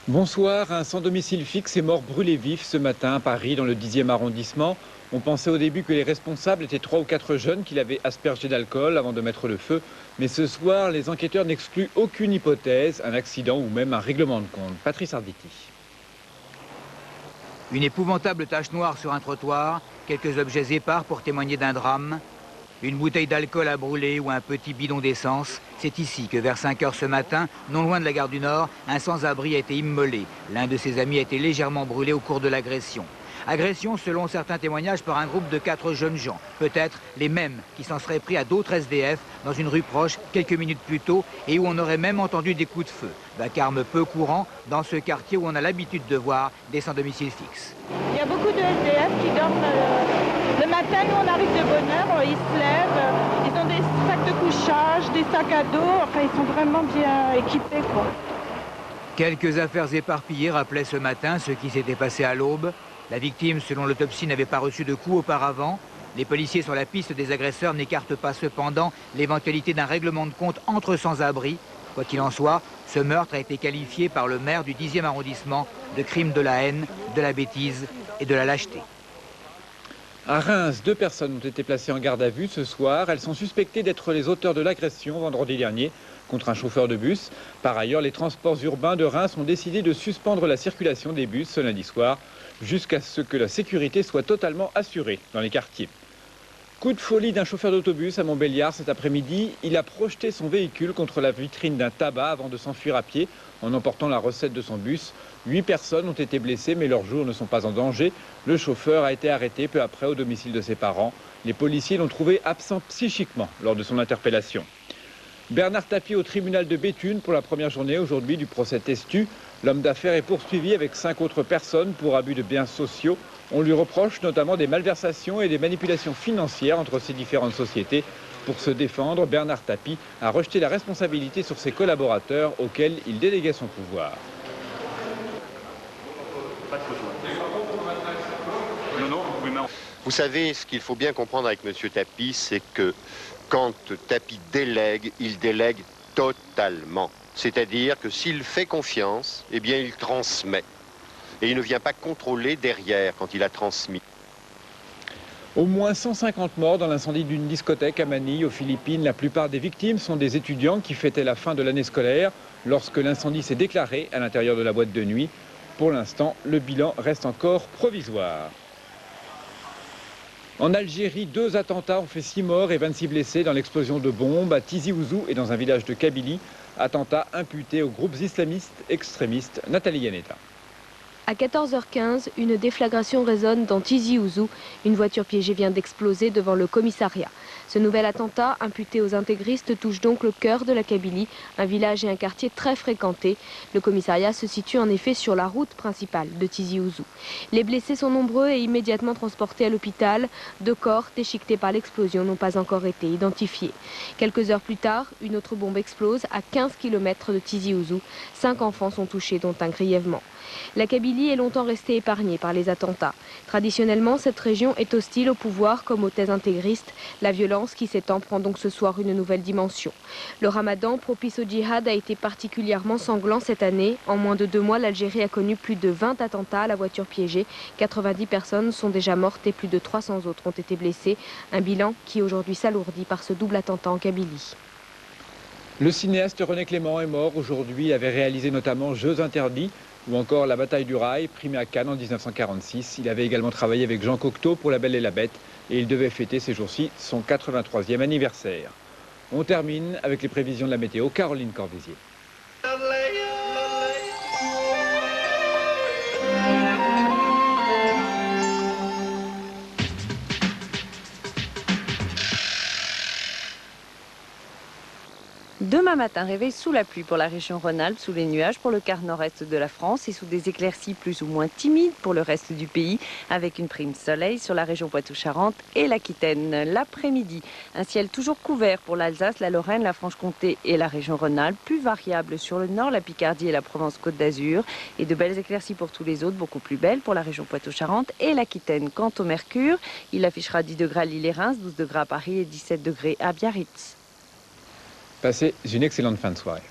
Bonsoir, un sans domicile fixe est mort brûlé vif ce matin à Paris, dans le 10e arrondissement. On pensait au début que les responsables étaient 3 ou 4 jeunes qui l'avaient aspergé d'alcool avant de mettre le feu. Mais ce soir, les enquêteurs n'excluent aucune hypothèse, un accident ou même un règlement de compte. Patrice Arditi. Une épouvantable tache noire sur un trottoir, quelques objets épars pour témoigner d'un drame. Une bouteille d'alcool à brûler ou un petit bidon d'essence. C'est ici que vers 5 h ce matin, non loin de la gare du Nord, un sans-abri a été immolé. L'un de ses amis a été légèrement brûlé au cours de l'agression. Agression, selon certains témoignages, par un groupe de 4 jeunes gens. Peut-être les mêmes qui s'en seraient pris à d'autres SDF dans une rue proche quelques minutes plus tôt et où on aurait même entendu des coups de feu. Vacarme peu courant dans ce quartier où on a l'habitude de voir des sans-domicile fixe. Il y a beaucoup de SDF qui dorment le matin. Nous, on arrive de bonne heure, ils se lèvent, ils ont des sacs de couchage, des sacs à dos. Enfin, ils sont vraiment bien équipés, quoi. Quelques affaires éparpillées rappelaient ce matin ce qui s'était passé à l'aube. La victime, selon l'autopsie, n'avait pas reçu de coups auparavant. Les policiers sur la piste des agresseurs n'écartent pas cependant l'éventualité d'un règlement de compte entre sans-abri. Quoi qu'il en soit, ce meurtre a été qualifié par le maire du 10e arrondissement de crime de la haine, de la bêtise et de la lâcheté. À Reims, 2 personnes ont été placées en garde à vue ce soir. Elles sont suspectées d'être les auteurs de l'agression vendredi dernier contre un chauffeur de bus. Par ailleurs, les transports urbains de Reims ont décidé de suspendre la circulation des bus ce lundi soir jusqu'à ce que la sécurité soit totalement assurée dans les quartiers. Coup de folie d'un chauffeur d'autobus à Montbéliard cet après-midi. Il a projeté son véhicule contre la vitrine d'un tabac avant de s'enfuir à pied en emportant la recette de son bus. 8 personnes ont été blessées, mais leurs jours ne sont pas en danger. Le chauffeur a été arrêté peu après au domicile de ses parents. Les policiers l'ont trouvé absent psychiquement lors de son interpellation. Bernard Tapie au tribunal de Béthune pour la première journée aujourd'hui du procès Testu. L'homme d'affaires est poursuivi avec 5 autres personnes pour abus de biens sociaux. On lui reproche notamment des malversations et des manipulations financières entre ces différentes sociétés. Pour se défendre, Bernard Tapie a rejeté la responsabilité sur ses collaborateurs auxquels il déléguait son pouvoir. Vous savez, ce qu'il faut bien comprendre avec M. Tapie, c'est que quand Tapie délègue, il délègue totalement. C'est-à-dire que s'il fait confiance, eh bien il transmet. Et il ne vient pas contrôler derrière quand il a transmis. Au moins 150 morts dans l'incendie d'une discothèque à Manille, aux Philippines. La plupart des victimes sont des étudiants qui fêtaient la fin de l'année scolaire lorsque l'incendie s'est déclaré à l'intérieur de la boîte de nuit. Pour l'instant, le bilan reste encore provisoire. En Algérie, 2 attentats ont fait 6 morts et 26 blessés dans l'explosion de bombes à Tizi Ouzou et dans un village de Kabylie. Attentats imputés aux groupes islamistes extrémistes. Nathalie Yaneta. À 14 h 15, une déflagration résonne dans Tizi Ouzou. Une voiture piégée vient d'exploser devant le commissariat. Ce nouvel attentat, imputé aux intégristes, touche donc le cœur de la Kabylie, un village et un quartier très fréquentés. Le commissariat se situe en effet sur la route principale de Tizi Ouzou. Les blessés sont nombreux et immédiatement transportés à l'hôpital. 2 corps déchiquetés par l'explosion n'ont pas encore été identifiés. Quelques heures plus tard, une autre bombe explose à 15 km de Tizi Ouzou. 5 enfants sont touchés, dont un grièvement. La Kabylie est longtemps restée épargnée par les attentats. Traditionnellement, cette région est hostile au pouvoir comme aux thèses intégristes. La violence qui s'étend prend donc ce soir une nouvelle dimension. Le ramadan, propice au djihad, a été particulièrement sanglant cette année. En moins de 2 mois, l'Algérie a connu plus de 20 attentats à la voiture piégée. 90 personnes sont déjà mortes et plus de 300 autres ont été blessées. Un bilan qui aujourd'hui s'alourdit par ce double attentat en Kabylie. Le cinéaste René Clément est mort aujourd'hui. Il avait réalisé notamment Jeux interdits ou encore La bataille du rail, primé à Cannes en 1946. Il avait également travaillé avec Jean Cocteau pour La Belle et la Bête et il devait fêter ces jours-ci son 83e anniversaire. On termine avec les prévisions de la météo. Caroline Corvézier. Demain matin, réveil sous la pluie pour la région Rhône-Alpes, sous les nuages pour le quart nord-est de la France et sous des éclaircies plus ou moins timides pour le reste du pays, avec une prime soleil sur la région Poitou-Charentes et l'Aquitaine. L'après-midi, un ciel toujours couvert pour l'Alsace, la Lorraine, la Franche-Comté et la région Rhône-Alpes, plus variable sur le nord, la Picardie et la Provence-Côte d'Azur, et de belles éclaircies pour tous les autres, beaucoup plus belles pour la région Poitou-Charentes et l'Aquitaine. Quant au mercure, il affichera 10 degrés à Lille et Reims, 12 degrés à Paris et 17 degrés à Biarritz. Passez une excellente fin de soirée.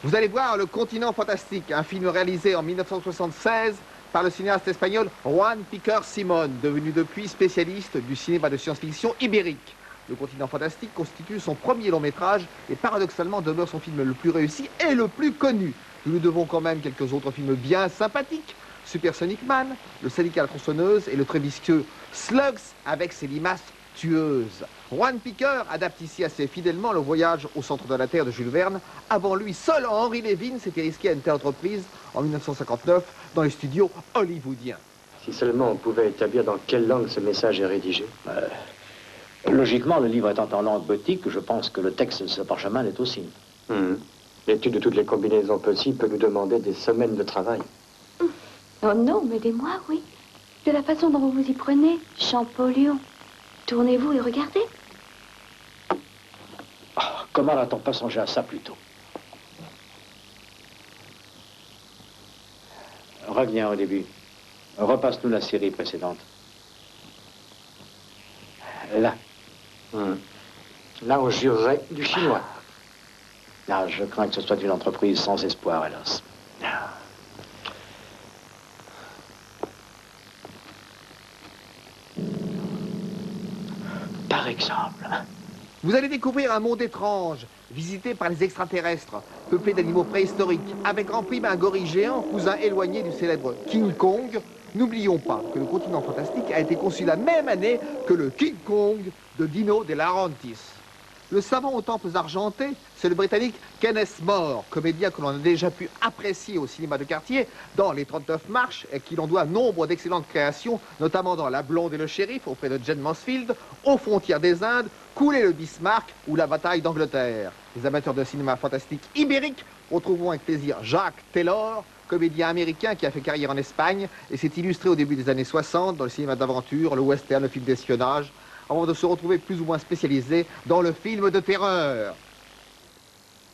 Vous allez voir Le Continent Fantastique, un film réalisé en 1976 par le cinéaste espagnol Juan Piquer Simón, devenu depuis spécialiste du cinéma de science-fiction ibérique. Le Continent Fantastique constitue son premier long métrage et paradoxalement demeure son film le plus réussi et le plus connu. Nous lui devons quand même quelques autres films bien sympathiques. Supersonic Man, Le Syndicat à la tronçonneuse et le très vicieux Slugs avec ses limaces tueuses. Juan Piquer adapte ici assez fidèlement Le Voyage au centre de la Terre de Jules Verne. Avant lui, seul Henry Levin s'était risqué à une telle entreprise en 1959 dans les studios hollywoodiens. Si seulement on pouvait établir dans quelle langue ce message est rédigé. Logiquement, le livre étant en langue gothique, je pense que le texte de ce parchemin l'est aussi. L'étude de toutes les combinaisons possibles peut nous demander des semaines de travail. Oh non, mais des mois, oui. De la façon dont vous vous y prenez, Champollion. Tournez-vous et regardez. Oh, comment n'a-t-on pas songé à ça plus tôt? Reviens au début. Repasse-nous la série précédente. Là. Là, on jurerait du chinois. Ah, je crains que ce soit une entreprise sans espoir, hélas. Par exemple. Vous allez découvrir un monde étrange, visité par les extraterrestres, peuplé d'animaux préhistoriques, avec en prime un gorille géant, cousin éloigné du célèbre King Kong. N'oublions pas que le Continent Fantastique a été conçu la même année que le King Kong de Dino De Laurentiis. Le savant aux tempes argentés, c'est le Britannique Kenneth More, comédien que l'on a déjà pu apprécier au cinéma de quartier dans Les 39 marches et qui l'on doit nombre d'excellentes créations, notamment dans La Blonde et le Shérif auprès de Jane Mansfield, Aux frontières des Indes, Couler le Bismarck ou La bataille d'Angleterre. Les amateurs de cinéma fantastique ibérique retrouveront avec plaisir Jacques Taylor, comédien américain qui a fait carrière en Espagne et s'est illustré au début des années 60 dans le cinéma d'aventure, le western, le film d'espionnage, avant de se retrouver plus ou moins spécialisé dans le film de terreur.